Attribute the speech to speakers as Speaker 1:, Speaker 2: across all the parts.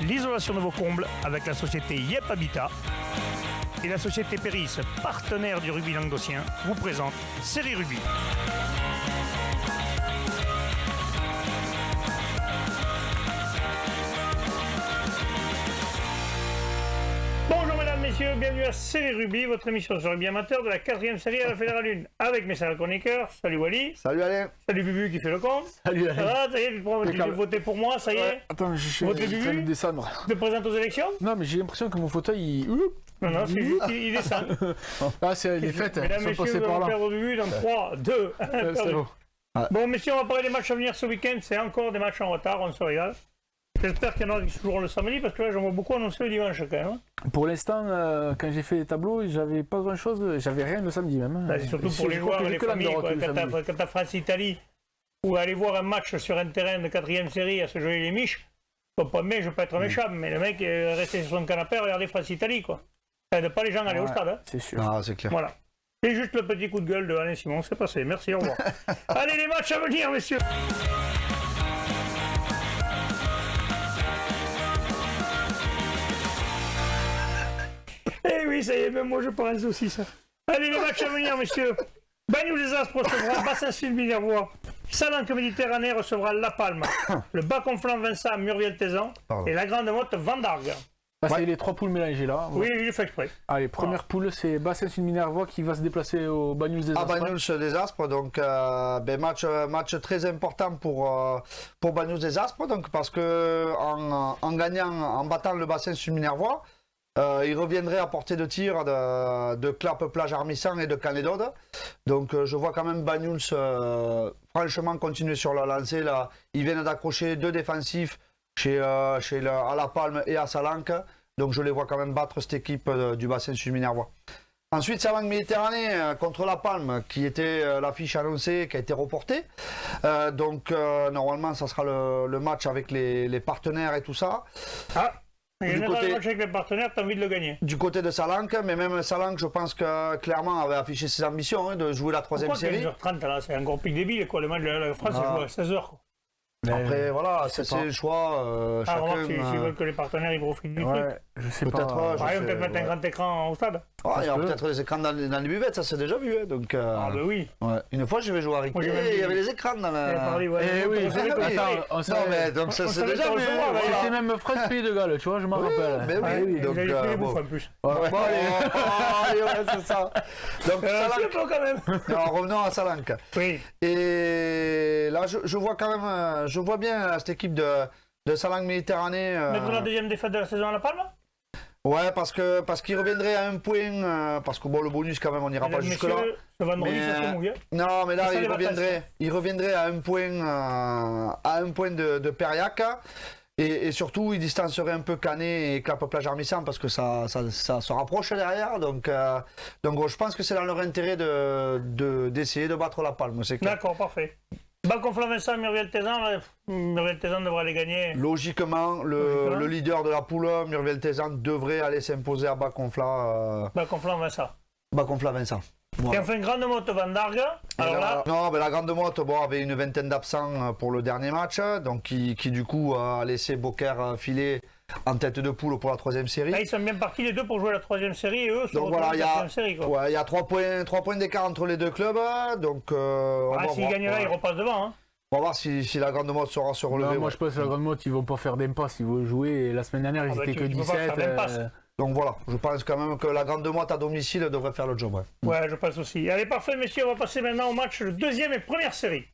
Speaker 1: l'isolation de vos combles avec la société Yep Habitat. Et la société Péris, partenaire du rugby languedocien, vous présente Série Rugby. Bonjour mesdames, messieurs, bienvenue à Série Rugby, votre émission sur rugby amateur de la 4e série à la Fédérale 1. Avec mes salles chroniqueurs, salut Wally.
Speaker 2: Salut Alain.
Speaker 1: Salut Bubu qui fait le compte.
Speaker 2: Salut Alain.
Speaker 1: Ça va, ça y est, tu as voté pour moi, ça y est.
Speaker 2: Ouais. Attends, je suis en train de descendre.
Speaker 1: Tu te présentes aux élections?
Speaker 2: Non, mais j'ai l'impression que mon fauteuil, il...
Speaker 1: Non, c'est juste, il descend.
Speaker 2: Ah, c'est les fêtes,
Speaker 1: mesdames,
Speaker 2: sont
Speaker 1: messieurs,
Speaker 2: passées
Speaker 1: on
Speaker 2: par
Speaker 1: va
Speaker 2: là.
Speaker 1: faire au début dans 3, 2, 1,
Speaker 2: C'est bon.
Speaker 1: Bon, messieurs, on va parler des matchs à venir ce week-end. C'est encore des matchs en retard, on se régale. J'espère qu'il y en aura qui joueront le samedi, parce que là, j'en vois beaucoup annoncer le dimanche quand même.
Speaker 2: Pour l'instant, quand j'ai fait les tableaux, j'avais pas grand-chose, j'avais rien le samedi même.
Speaker 1: C'est surtout pour les joueurs et les familles, quand t'as France-Italie, ou aller voir un match sur un terrain de 4e série à se jouer les miches, je comprends bien, je peux être méchant, mais le mec est resté sur son canapé à regarder France-Italie, quoi. Ça aide pas les gens à aller au stade. Hein.
Speaker 2: C'est sûr.
Speaker 3: Ah, c'est clair.
Speaker 1: Voilà. C'est juste le petit coup de gueule de Alain Simon, c'est passé. Merci, au revoir. Allez, les matchs à venir, messieurs. Eh oui, ça y est, même moi je pense aussi ça. Allez, les matchs à venir, messieurs. Bagnoul des Aspres recevra Bassin-Sud-Minervois. Salanque Méditerranée recevra La Palme. Le Bas-Conflans Vincent Murviel-Tézan. Et la Grande Motte Vendargue.
Speaker 2: C'est les 3 poules mélangées là.
Speaker 1: Oui, je fais exprès.
Speaker 2: Allez, première poule, c'est Bassin-Sud-Minervois qui va se déplacer au Bagnoul des Aspres.
Speaker 3: À Bagnoul des Aspres, donc match très important pour Bagnoul des Aspres, donc parce que en battant le Bassin-Sud-Minervois, il reviendrait à portée de tir de Clap, Plage Armissant et de Canédode. Donc je vois quand même Bagnoul franchement continuer sur la lancée. Là, ils viennent d'accrocher 2 défensifs à La Palme et à Salanque. Donc je les vois quand même battre cette équipe du bassin Sud-Minervois. Ensuite, Salanque Méditerranée contre La Palme, qui était l'affiche annoncée, qui a été reportée. Normalement, ça sera le match avec les partenaires et tout ça.
Speaker 1: Ah, il y a un match avec les partenaires, tu as envie de le gagner. Du
Speaker 3: côté de Salanque, mais même Salanque, je pense que clairement avait affiché ses ambitions de jouer la 3e série.
Speaker 1: 15h30, là, c'est encore plus débile, quoi. Le match de la France, il joue à 16h. Quoi.
Speaker 3: Après, voilà, c'est le choix. Chacun.
Speaker 1: S'ils veulent que les partenaires ils profitent du truc.
Speaker 2: Je sais
Speaker 3: peut-être.
Speaker 2: pas.
Speaker 1: On peut mettre un grand écran au stade.
Speaker 3: Il y aura peut-être des écrans dans les buvettes, ça c'est déjà vu. Hein, donc,
Speaker 1: Ah, ben oui.
Speaker 3: Ouais. Une fois, je vais jouer à Riquet, il y avait les écrans dans la.
Speaker 2: Oui,
Speaker 3: non, mais donc ça c'est déjà vu.
Speaker 2: C'était même France Pays de Galles, tu vois, je m'en rappelle.
Speaker 3: Mais oui, donc.
Speaker 1: En plus.
Speaker 3: Allez, c'est ça. Donc,
Speaker 1: quand même.
Speaker 3: Alors, revenons à Salanque.
Speaker 1: Oui.
Speaker 3: Et là, je vois quand même, je vois bien cette équipe de Salanque Méditerranée.
Speaker 1: Mettre la 2e défaite de la saison à La Palme.
Speaker 3: Ouais, parce qu'ils reviendraient à 1 point, parce que bon, le bonus quand même, on n'ira pas jusque-là.
Speaker 1: Ce vendredi, ça se mouille.
Speaker 3: Non, mais là, il reviendrait à 1 point de Périac. Et surtout, il distancerait un peu Canet et Clap Plage Armissant parce que ça se rapproche derrière. Donc je pense que c'est dans leur intérêt d'essayer de battre La Palme.
Speaker 1: D'accord, parfait. Bas-Conflans Vincent, Murviel-Tézan, Murviel-Tézan devrait les gagner.
Speaker 3: Logiquement, le leader de la poule, Murviel-Tézan, devrait aller s'imposer à Bas-Conflans.
Speaker 1: Bas-Conflans Vincent.
Speaker 3: Bas-Conflans Vincent.
Speaker 1: Voilà. Et enfin, Grande Motte Vendargue. Alors là...
Speaker 3: Non, mais la Grande Motte avait une vingtaine d'absents pour le dernier match, donc qui du coup a laissé Beaucaire filer en tête de poule pour la 3e série.
Speaker 1: Là, ils sont bien partis les deux pour jouer la 3e série et eux
Speaker 3: sur la 4e série. Il y a 3 points d'écart entre les deux clubs, donc
Speaker 1: s'ils gagnent là, ils repassent devant. Hein.
Speaker 3: On va voir si la Grande Motte saura se relever.
Speaker 2: Moi je pense que la Grande Motte, ils vont pas faire d'impasse, ils vont jouer. Et la semaine dernière, ils étaient que 17.
Speaker 3: Donc voilà, je pense quand même que la Grande Motte à domicile devrait faire le job.
Speaker 1: Ouais, je pense aussi. Allez, parfait, messieurs, on va passer maintenant au match de 2e et 1re série.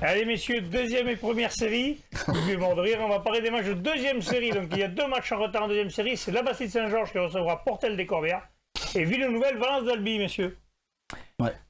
Speaker 1: Allez, messieurs, 2e et 1re série. Je vais mort de rire, on va parler des matchs de 2e série. Donc il y a 2 matchs en retard en 2e série. C'est la Bastide-Saint-Georges qui recevra Portel des Corbières et Villeneuve Valence d'Albi, messieurs.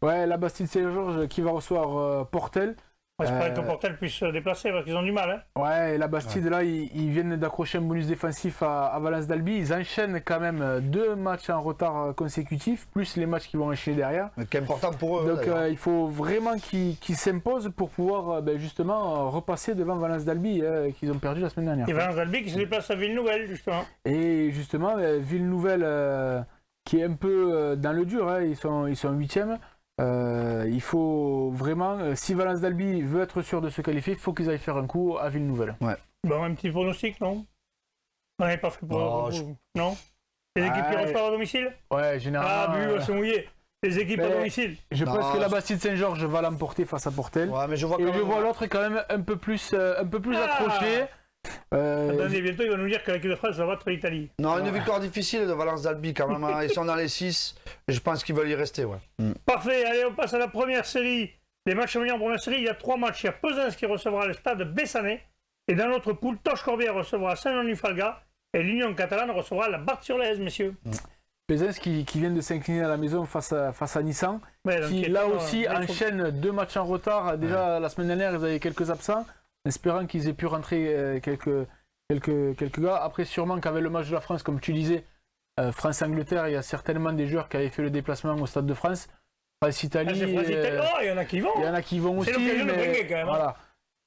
Speaker 2: Ouais, la Bastide-Saint-Georges qui va recevoir Portel.
Speaker 1: J'espère que Portel puisse se déplacer parce qu'ils ont du mal. Hein.
Speaker 2: Ouais, et la Bastide, là, ils viennent d'accrocher un bonus défensif à Valence d'Albi. Ils enchaînent quand même 2 matchs en retard consécutifs, plus les matchs qui vont enchaîner derrière.
Speaker 3: C'est important pour eux.
Speaker 2: Donc il faut vraiment qu'ils s'imposent pour pouvoir justement repasser devant Valence d'Albi, qu'ils ont perdu la semaine dernière.
Speaker 1: Et Valence d'Albi qui se déplace à Villeneuve, justement.
Speaker 2: Et justement, Villeneuve qui est un peu dans le dur, hein, ils sont 8e. Il faut vraiment, si Valence d'Albi veut être sûr de se qualifier, il faut qu'ils aillent faire un coup à Ville-Nouvelle.
Speaker 1: Bon, un petit pronostic, non? On n'avait pas fait pour... Non? Les équipes qui reçoivent à domicile?
Speaker 2: Ouais, généralement.
Speaker 1: Ah, on va se mouiller. Les équipes à domicile.
Speaker 2: Je pense que la Bastide Saint-Georges va l'emporter face à Portel.
Speaker 3: Ouais, mais je vois,
Speaker 2: l'autre quand même un peu plus accroché.
Speaker 1: Attendez, bientôt il va nous dire que l'équipe de France va battre l'Italie.
Speaker 3: Non, une victoire difficile de Valence d'Albi quand même. Ils sont dans les 6 et je pense qu'ils veulent y rester. Ouais.
Speaker 1: Parfait, allez, on passe à la première série. Les matchs à venir en première série, il y a 3 matchs. Il y a Pesens qui recevra le stade Bessanet. Et dans l'autre poule, Toch-Corbière recevra Saint-Jean-du-Falga. Et l'Union catalane recevra la Barthe-sur-Lèze, messieurs.
Speaker 2: Pesens qui vient de s'incliner à la maison face à Nissan. Qui là aussi enchaîne 2 matchs en retard. Déjà la semaine dernière, ils avaient quelques absents. Espérant qu'ils aient pu rentrer quelques gars. Après, sûrement qu'avec le match de la France, comme tu disais, France-Angleterre, il y a certainement des joueurs qui avaient fait le déplacement au Stade de France. France-Italie.
Speaker 1: Il y en a qui vont.
Speaker 2: Il y en a qui vont aussi.
Speaker 1: C'est l'occasion de briguer quand même.
Speaker 2: Voilà.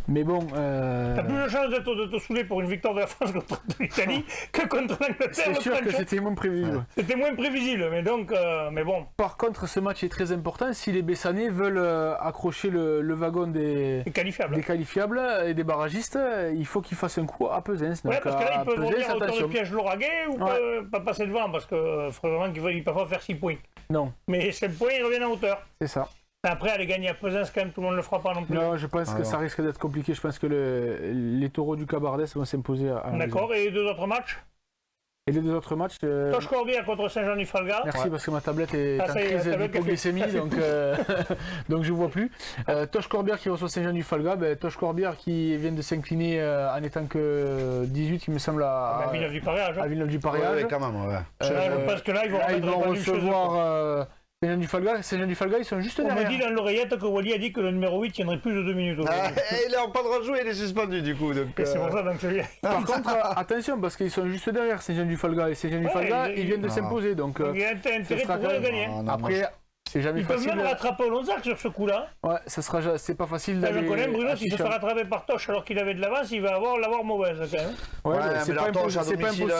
Speaker 2: Mais bon.
Speaker 1: T'as plus de chance de te saouler pour une victoire de la France contre l'Italie que contre l'Angleterre.
Speaker 2: C'est sûr que c'était moins prévisible.
Speaker 1: C'était moins prévisible, mais donc. Mais bon.
Speaker 2: Par contre, ce match est très important. Si les Bessanais veulent accrocher le wagon des qualifiables et des barragistes, il faut qu'ils fassent un coup à Pesens.
Speaker 1: Ouais, parce que là, ils peuvent revenir à hauteur de piège Lauragais ou pas passer devant, parce que vraiment qu'ils ne peuvent pas faire 6 points.
Speaker 2: Non.
Speaker 1: Mais 7 points, ils reviennent en hauteur.
Speaker 2: C'est ça.
Speaker 1: Après, aller gagner à Pesens, quand même, tout le monde ne le fera pas non plus.
Speaker 2: Non, je pense que ça risque d'être compliqué. Je pense que les taureaux du Cabardès vont s'imposer à
Speaker 1: D'accord, et les 2 autres matchs?
Speaker 2: Et les 2 autres matchs.
Speaker 1: Toch-Corbière contre Saint-Jean-du-Falga.
Speaker 2: Merci parce que ma tablette est en crise d'hypoglycémie, donc je ne vois plus. Toch-Corbière qui reçoit Saint-Jean-du-Falga. Toch-Corbière qui vient de s'incliner en étant que 18, il me semble, à
Speaker 1: Villeneuve-du-Pareage.
Speaker 2: À Villeneuve-du-Pareage.
Speaker 3: Ouais, quand même, ouais.
Speaker 1: Je pense que là, ils vont
Speaker 2: recevoir Saint-Jean-du-Falga, ils sont juste derrière.
Speaker 1: On me dit dans l'oreillette que Wally a dit que le numéro 8 tiendrait plus de 2 minutes.
Speaker 3: Il n'a pas le droit de jouer, il est suspendu du coup.
Speaker 1: C'est pour ça donc je viens.
Speaker 2: Par contre, attention, parce qu'ils sont juste derrière Saint-Jean-du-Falga et Saint-Jean-du-Falga, ils viennent de s'imposer. Donc,
Speaker 1: il y a intérêt pour eux de gagner.
Speaker 2: Après, c'est jamais facile.
Speaker 1: Ils peuvent même rattraper Olonzac sur ce coup-là.
Speaker 2: Ouais, c'est pas facile d'aller.
Speaker 1: Je connais Bruno, s'il se fait rattraper par Toch alors qu'il avait de l'avance, il va l'avoir mauvaise quand même.
Speaker 2: Ouais, c'est pas impossible.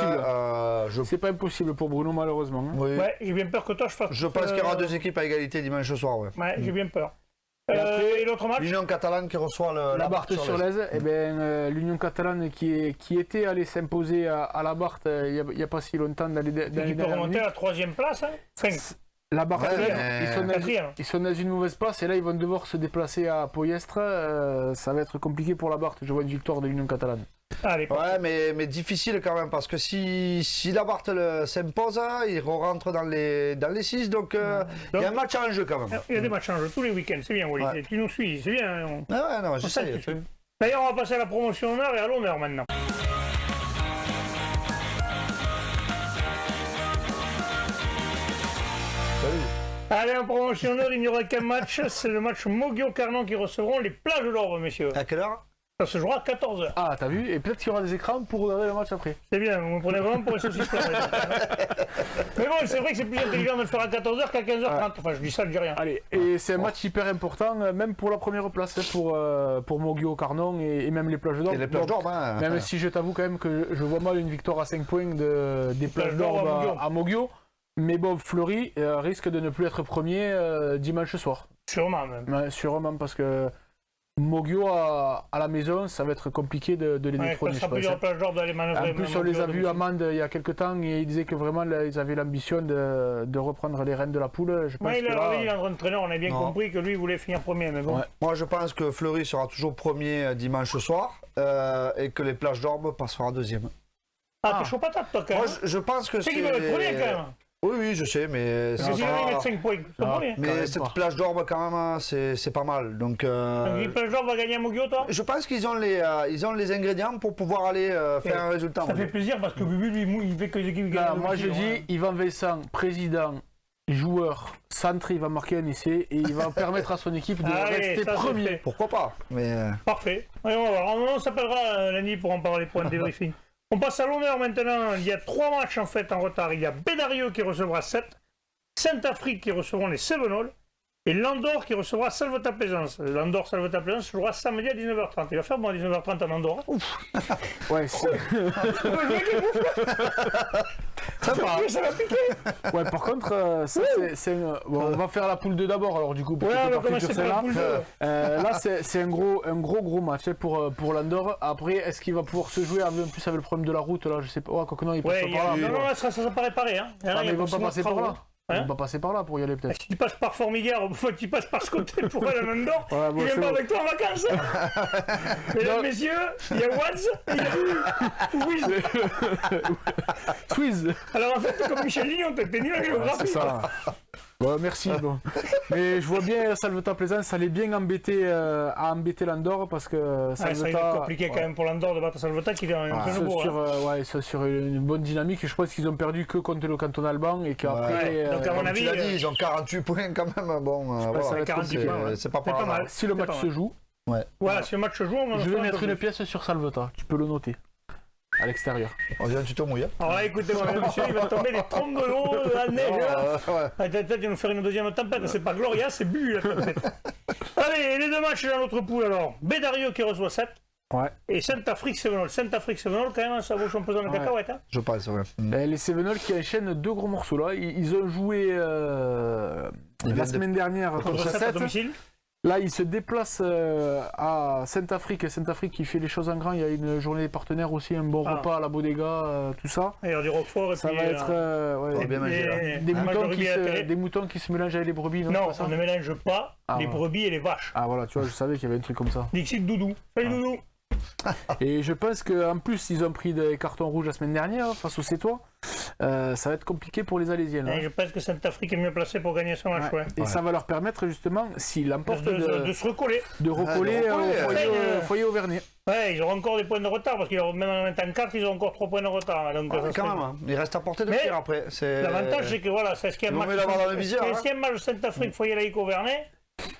Speaker 2: C'est pas impossible pour Bruno, malheureusement.
Speaker 1: Ouais, j'ai bien peur que Toch fasse.
Speaker 3: Je pense qu'il y aura 2 équipes à égalité dimanche soir.
Speaker 1: Ouais, j'ai bien peur. Et l'autre match?
Speaker 3: L'Union catalane qui reçoit
Speaker 2: la Barthe-sur-Lèze. Eh bien, l'Union catalane qui était allée s'imposer à la Barthe il n'y a pas si longtemps dans les dernières minutes.
Speaker 1: Qui peut remonter à la 3e place.
Speaker 2: La Barthe, ils sont dans une mauvaise place et là ils vont devoir se déplacer à Poyestre. Ça va être compliqué pour la Barthe. Je vois une victoire de l'Union catalane.
Speaker 1: Allez,
Speaker 3: mais difficile quand même parce que si la Barthe s'impose, il rentre dans les 6, donc il y a un match en jeu quand même.
Speaker 1: Il y a des matchs en jeu tous les week-ends, c'est bien Wally, tu nous suis, c'est bien.
Speaker 3: Non, je sais.
Speaker 1: D'ailleurs, on va passer à la promotion honneur et à l'honneur maintenant. Allez, en promotion honneur, il n'y aura qu'un match, c'est le match Moguio-Carnon qui recevront les plages de l'Orbe, messieurs.
Speaker 3: À quelle heure?
Speaker 1: Ça se jouera à 14h.
Speaker 2: Ah, t'as vu? Et peut-être qu'il y aura des écrans pour regarder le match après.
Speaker 1: C'est bien, vous me prenez vraiment pour un saucisse. Mais bon, c'est vrai que c'est plus intelligent de le faire à 14h qu'à 15h30. Enfin, je dis ça, je dis rien.
Speaker 2: Allez, et c'est un match hyper important, même pour la première place, pour Moguio-Carnon et même les plages d'Orbe.
Speaker 3: Et les plages d'Orbe,
Speaker 2: Même si je t'avoue quand même que je vois mal une victoire à 5 points des plages d'Orbe à Moguio. Mais bon, Fleury risque de ne plus être premier dimanche soir.
Speaker 1: Sûrement même.
Speaker 2: Ouais, sûrement parce que Moguio à la maison, ça va être compliqué de les détrôner.
Speaker 1: En
Speaker 2: plus, on les a vus à Mende il y a quelques temps et ils disaient que vraiment ils avaient l'ambition de reprendre les rênes de la poule. Je pense
Speaker 1: il avait dit l'entraîneur, on a bien compris que lui voulait finir premier. Mais bon.
Speaker 3: Moi, je pense que Fleury sera toujours premier dimanche soir et que les plages d'Orbe passeront deuxième.
Speaker 1: Ah, t'es chaud patate, toi, quand même.
Speaker 3: Moi, je pense que
Speaker 1: c'est qu'il doit être premier, quand même.
Speaker 3: Oui, je sais, mais...
Speaker 1: Parce que s'il va mettre 5 points,
Speaker 3: mais cette plage d'Orbe, quand même, c'est pas mal. Donc,
Speaker 1: une plage d'Orbe va gagner à Moguio, toi?
Speaker 3: Je pense qu'ils ont les ingrédients pour pouvoir aller faire un résultat.
Speaker 1: Ça fait plaisir parce que Bubu, lui, il fait que les équipes gagnent.
Speaker 2: Moi, je dis, Yvan Vincent, président, joueur, centre, il va marquer un essai et il va permettre à son équipe de rester premier.
Speaker 3: Pourquoi pas, mais...
Speaker 1: Parfait. Allez, on va voir. On s'appellera lundi pour en parler, pour un débriefing. On passe à l'honneur maintenant. Il y a 3 matchs en fait en retard. Il y a Bédarieux qui recevra 7, Saint-Afrique qui recevront les Cévenols et l'Andorre qui recevra Salvetat Plaisance. L'Andorre Salvetat Plaisance jouera samedi à 19h30. Il va faire bon à 19h30 en Andorre. Ouf.
Speaker 2: Ouais, c'est...
Speaker 1: Ça va piquer.
Speaker 2: Ouais, par contre, ça, bon, on va faire la poule 2 d'abord, alors du coup, pour
Speaker 1: on va commencer par la poule 2.
Speaker 2: Là, c'est un gros match pour l'Andorre. Après, est-ce qu'il va pouvoir se jouer en plus avec le problème de la route là? Je sais pas. Ouais, quoi que non, il passe pas par là.
Speaker 1: Non, ça paraît pareil. Hein.
Speaker 2: Ah, mais ils vont pas passer par là. Ils vont pas passer par là pour y aller peut-être.
Speaker 1: Si tu passes par Formiguère, tu passes par ce côté pour aller à Andorre, il vient pas avec toi en vacances. Mesdames, messieurs, il y a Wads et il y a
Speaker 2: Swiss.
Speaker 1: Alors en fait, comme Michel Lignon, t'es nul en géographie.
Speaker 2: C'est ça. Ouais, merci. Bon. Mais je vois bien Salvetat Plaisance, ça allait bien embêter l'Andorre parce que
Speaker 1: Salvetat. Ça va être compliqué quand même pour l'Andorre de battre Salvetat qui est en plein bourg.
Speaker 2: Ouais, sur une bonne dynamique. Et je pense qu'ils ont perdu que contre le canton alban et qu'après.
Speaker 1: Donc à mon avis,
Speaker 3: tu l'as dit, ils ont 48 points quand même. Bon, voilà,
Speaker 1: 48 points,
Speaker 3: c'est pas mal.
Speaker 2: Si le match se joue.
Speaker 1: Voilà, si le match se joue,
Speaker 2: je vais mettre une pièce sur Salvetat. Tu peux le noter. À l'extérieur.
Speaker 3: On vient un tuto mouillé.
Speaker 1: Alors là, écoutez-moi, monsieur, il va tomber des trombes de l'eau, la neige. Peut-être qu'ils vont faire une deuxième tempête. C'est pas Gloria, c'est Bu la tempête. Allez, les deux matchs dans notre poule alors. Bédario qui reçoit 7.
Speaker 2: Ouais.
Speaker 1: Et Saint-Afrique Sévenol. Saint-Afrique Sévenol, quand même, ça vaut son pesant de cacahuètes. Hein.
Speaker 3: Je pense, ouais.
Speaker 2: Les Sévenol qui enchaînent deux gros morceaux là. Ils ont joué la semaine dernière contre 7 à domicile. Là, il se déplace à Saint-Afrique. Saint-Afrique qui fait les choses en grand. Il y a une journée des partenaires aussi, un bon repas à la bodega, tout ça.
Speaker 1: Et il y a du roquefort. Et
Speaker 2: ça
Speaker 1: puis,
Speaker 2: va être
Speaker 3: bien mangé,
Speaker 2: des moutons qui se mélangent avec les brebis.
Speaker 1: Non, on ne mélange pas les brebis et les vaches.
Speaker 2: Ah voilà, tu vois, je savais qu'il y avait un truc comme ça.
Speaker 1: Dixit Doudou. Salut Doudou.
Speaker 2: Et je pense qu'en plus, ils ont pris des cartons rouges la semaine dernière face aux Sétois. Ça va être compliqué pour les Alésiens.
Speaker 1: Je pense que Saint-Afrique est mieux placé pour gagner son match.
Speaker 2: Et ça va leur permettre justement, s'ils l'emportent,
Speaker 1: de se recoller.
Speaker 2: De recoller au foyer Auvergnat.
Speaker 1: Ouais, ils auront encore des points de retard parce qu'ils même en étant 4, ils ont encore 3 points de retard. Donc,
Speaker 3: quand même, hein. Il reste à portée de tir après.
Speaker 1: L'avantage, c'est que voilà, c'est ce qu'il y a un match Saint-Afrique, foyer laïque Auvergnat.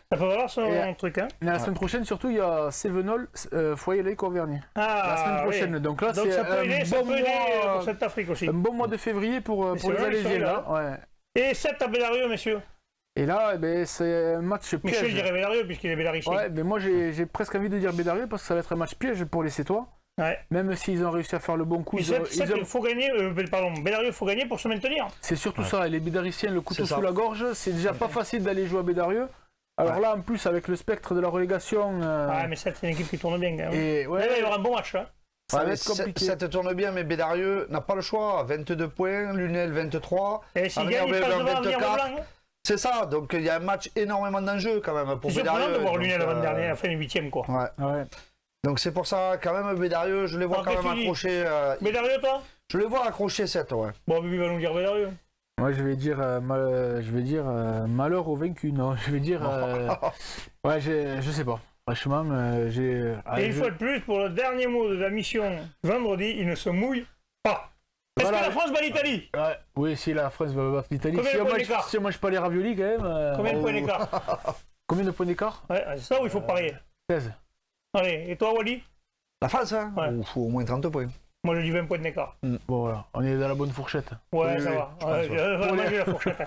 Speaker 1: Ça peut valoir son truc. Hein.
Speaker 2: La semaine prochaine, surtout, il y a Sévenol, foyer laïque Auvergnat.
Speaker 1: La
Speaker 2: semaine prochaine. Oui. Donc là, c'est
Speaker 1: ça peut aider pour Saint-Afrique aussi.
Speaker 2: Un bon mois de février pour les Alésiens. Là. Ouais.
Speaker 1: Et 7 à Bédario, messieurs.
Speaker 2: Et là, c'est un match piège.
Speaker 1: Michel dirait Bédario puisqu'il est bédaricien.
Speaker 2: Ouais, mais moi j'ai presque envie de dire Bédario parce que ça va être un match piège pour les Sétois.
Speaker 1: Ouais.
Speaker 2: Même s'ils ont réussi à faire le bon coup.
Speaker 1: Il faut gagner, Bédario, il faut gagner pour se maintenir.
Speaker 2: C'est surtout ça, les Bédariciens, le couteau sous la gorge, c'est déjà pas facile d'aller jouer à Bédario. Alors là, en plus, avec le spectre de la relégation.
Speaker 1: Mais c'est une équipe qui tourne bien. Hein.
Speaker 2: Et
Speaker 1: là, il y aura un bon match. Hein.
Speaker 3: Ça va être compliqué. Ça te tourne bien, mais Bédarieux n'a pas le choix. 22 points, Lunel 23.
Speaker 1: Et s'il gagne, il passe devant Avenir Blanc.
Speaker 3: C'est ça, donc il y a un match énormément d'enjeux quand même pour Bédarieux. C'est surprenant
Speaker 1: de voir Lunel l'avant-dernier, à la fin du 8e quoi.
Speaker 3: Ouais. Donc c'est pour ça, quand même, Bédarieux, je les vois quand même accrocher.
Speaker 1: Bédarieux, toi?
Speaker 3: Je les vois accrocher 7, ouais.
Speaker 1: Bon, Bibi va nous dire Bédarieux.
Speaker 2: Moi, je vais dire malheur au vaincu. Non, je vais dire. Ouais, je sais pas. Franchement, j'ai.
Speaker 1: Et une fois de plus, pour le dernier mot de la mission vendredi, il ne se mouille pas. Est-ce que la France bat l'Italie?
Speaker 2: Oui, si la France va battre l'Italie. Si on mange pas les raviolis, quand même.
Speaker 1: Combien de points d'écart?
Speaker 2: Combien de points d'écart?
Speaker 1: Ouais, c'est ça où il faut parier.
Speaker 2: 16.
Speaker 1: Allez, et toi, Wally?
Speaker 3: La France, hein? Il faut au moins 30 points.
Speaker 1: Moi, je dis 20 points d'écart.
Speaker 2: Bon, voilà, on est dans la bonne fourchette.
Speaker 1: Ouais, ça va. Manger la fourchette.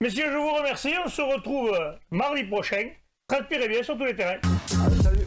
Speaker 1: Messieurs, je vous remercie. On se retrouve mardi prochain. Transpirez bien sur tous les terrains.
Speaker 3: Allez, salut.